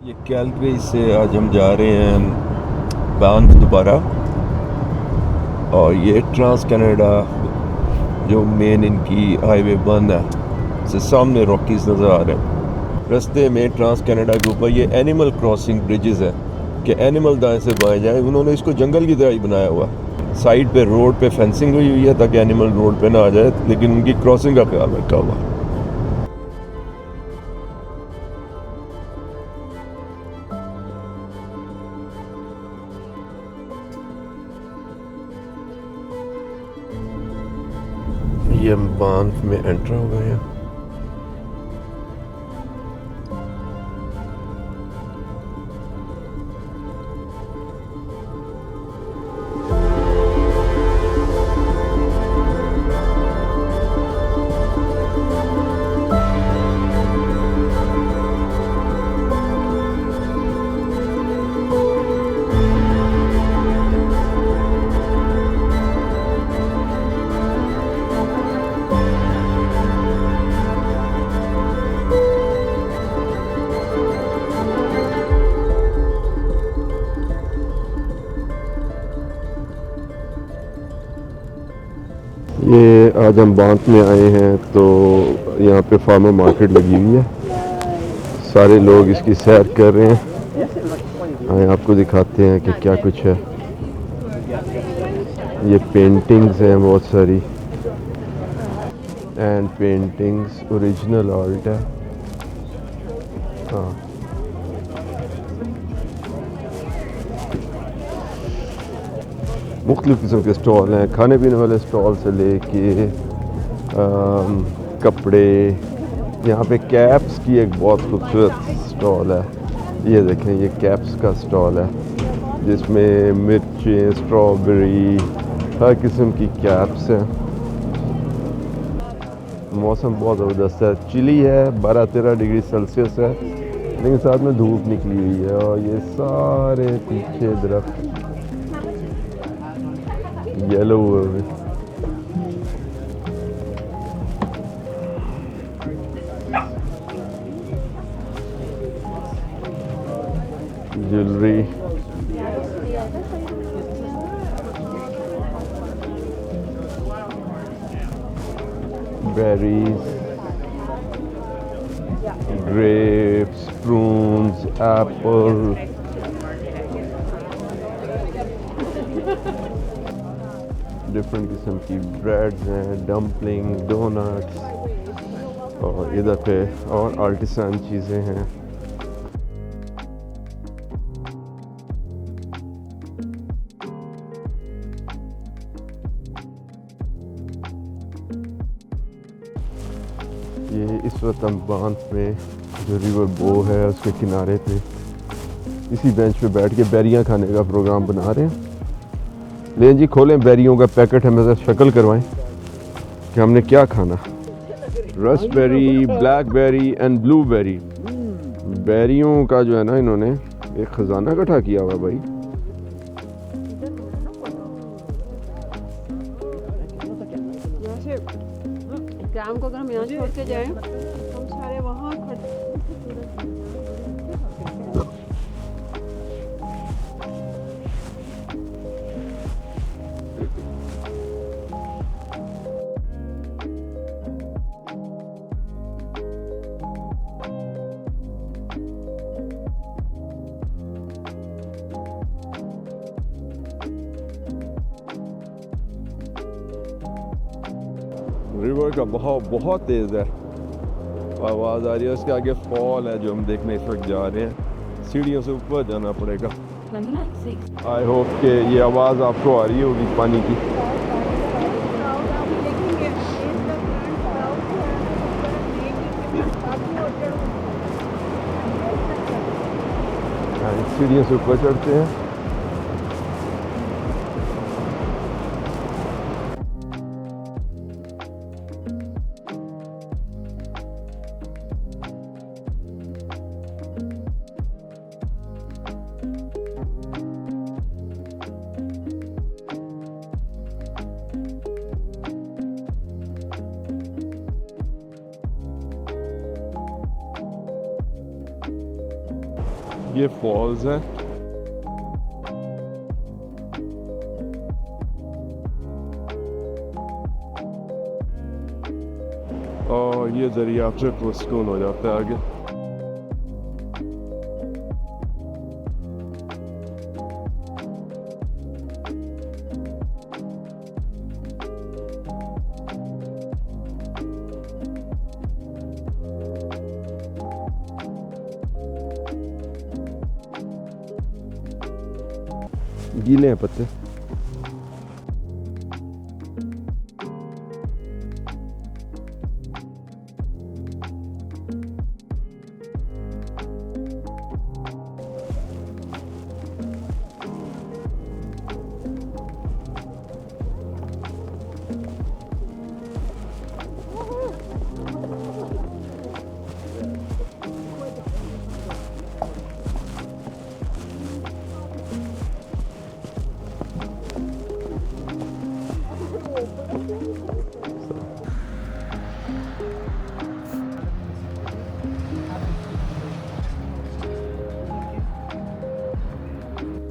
ये कैलगरी से आज हम जा रहे हैं बैंफ दोबारा। और ये ट्रांस कनाडा जो मेन इनकी हाईवे बंद है से सामने रॉकीज नज़र आ रहे हैं। रास्ते में ट्रांस कनाडा के ऊपर ये एनिमल क्रॉसिंग ब्रिजेस है कि एनिमल दाएं से बाएं जाए। उन्होंने इसको जंगल की तरह ही बनाया हुआ। साइड पे रोड पे फेंसिंग हुई हुई है ताकि एनिमल रोड पे ना आ जाए, लेकिन उनकी क्रॉसिंग का ख्याल रखा हुआ। ये हम बांध में एंटर हो गए हैं। ये आज हम बांध में आए हैं तो यहाँ पे फार्मर मार्केट लगी हुई है। सारे लोग इसकी सैर कर रहे हैं। आए आपको दिखाते हैं कि क्या कुछ है। ये पेंटिंग्स हैं बहुत सारी, एंड पेंटिंग्स ओरिजिनल आर्ट है। हाँ, मुख्तलिफ़ किस्म के स्टॉल हैं, खाने पीने वाले स्टॉल से लेके कपड़े। यहाँ पे कैप्स की एक बहुत खूबसूरत स्टॉल है। ये देखें, ये कैप्स का स्टॉल है जिसमें मिर्चें, स्ट्रॉबेरी, हर किस्म की कैप्स हैं। मौसम बहुत ज़बरदस्त है, चिली है, 12-13 डिग्री सेल्सियस है, लेकिन साथ में धूप निकली हुई है। और ये सारे पीछे दरख्त येलो हुए हुए। Jewellery, berries, grapes, prunes, Apple, different किस्म की ब्रेड्स हैं, डम्पलिंग, डोनट्स, और इधर पे और आर्टिसान चीज़ें हैं। ये इस वक्त हम बांध में जो रिवर बो है उसके किनारे पे इसी बेंच पे बैठ के बेरियां खाने का प्रोग्राम बना रहे हैं। ले जी, खोलें बेरियों का पैकेट, हमें शक्ल करवाएं कि हमने क्या खाना। Raspberry, blackberry and blueberry. बेरियों का जो है ना, इन्होंने एक खजाना इकट्ठा किया हुआ भाई। ग्राम को अगर हम यहाँ छोड़ के जाएं, हम सारे वहाँ खड़े। रिवर का बहाव बहुत तेज़ है, आवाज़ आ रही है। उसके आगे फॉल है जो हम देखने इस वक्त जा रहे हैं। सीढ़ियों से ऊपर जाना पड़ेगा। आई होप कि ये आवाज़ आपको आ रही होगी पानी की। सीढ़ियों से ऊपर चढ़ते हैं। ये फॉल्स है। और ये जरिया फिर पुरस्कून हो जाता है आगे। गीले हैं पत्ते।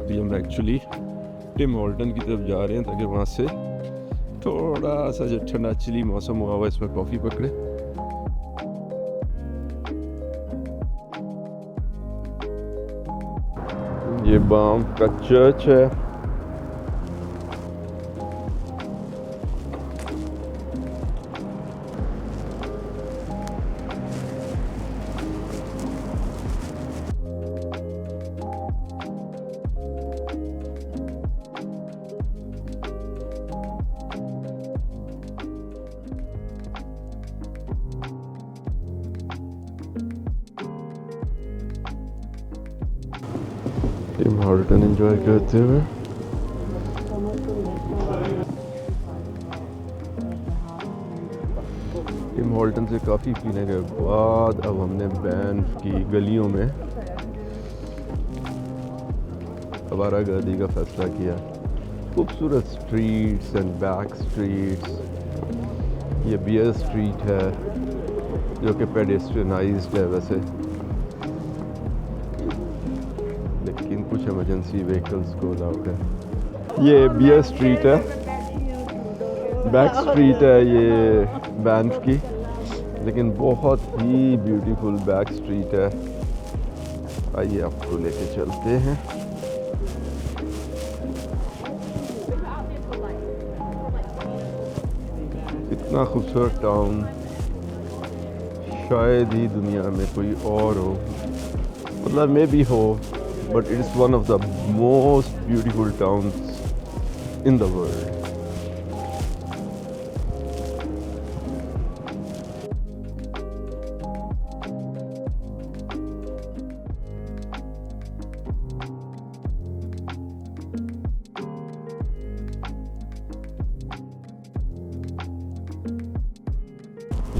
अभी हम एक्चुअली टिम हॉर्टन की तरफ जा रहे हैं ताकि वहाँ से थोड़ा सा जो ठंडा चिली मौसम हुआ हुआ इसमें कॉफ़ी पकड़े। ये बाम का चर्च है। टिम हॉर्टन एंजॉय करते हुए टिम हॉर्टन से काफ़ी पीने के बाद अब हमने बैंफ की गलियों में आवारागर्दी का फैसला किया। खूबसूरत स्ट्रीट्स एंड बैक स्ट्रीट्स। ये बियर स्ट्रीट है जो कि पेडेस्ट्रियनाइज्ड है वैसे, लेकिन कुछ इमरजेंसी व्हीकल्स को अलाउड है। ये बियर स्ट्रीट है, बैक स्ट्रीट है ये बैंफ की, लेकिन बहुत ही ब्यूटीफुल बैक स्ट्रीट है। आइए आपको लेके चलते हैं। इतना खूबसूरत टाउन शायद ही दुनिया में कोई और हो, मतलब मे भी हो, but it is one of the most beautiful towns in the world.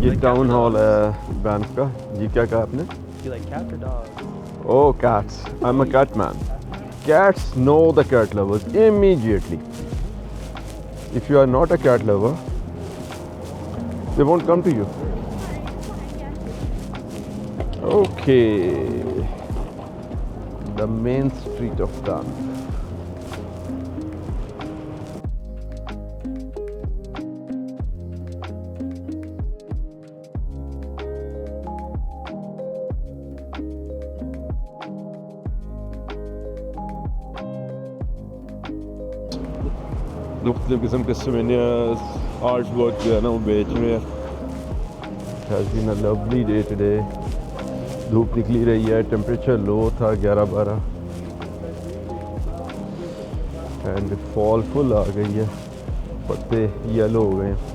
ये टाउन हॉल है बैंक का। जी क्या कहा आपने? You like cats or dogs? Oh, cats. I'm a cat man. Cats know the cat lovers immediately. If you are not a cat lover, they won't come to you. Okay. The main street of Banff. मुख्तलिफ किस्म के souvenirs, art work जो है ना वो बेच रहे हैं। It has been a lovely day today. धूप निकली रही है, टेम्परेचर लो था 11-12 एंड फॉल फुल आ गई है, पत्ते येलो हो गए हैं।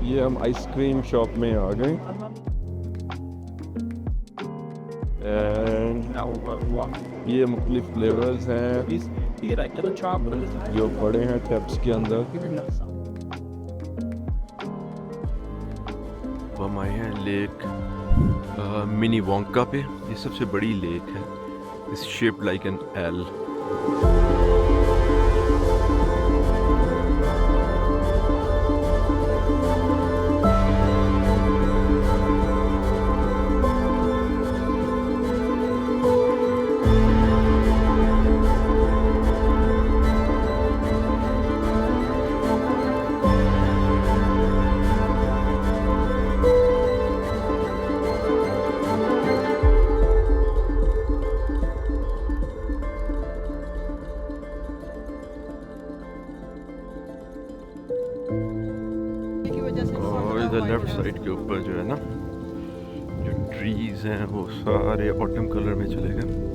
ये हम आइसक्रीम शॉप में आ गए एंड Now ये मुख्तलिफ फ्लेवर्स हैं जो पड़े हैं टैप्स के अंदर। हम आए हैं लेक मिनी वोंका पे। ये सबसे बड़ी लेक है, इस शेप्ड लाइक एन एल। की वजह से और इधर लेफ्ट साइड के ऊपर जो है ना, जो ट्रीज हैं वो सारे ऑटम कलर में चले गए।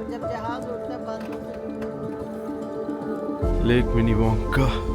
जब जहाज उड़ता बंद लेक मिनी वोंका।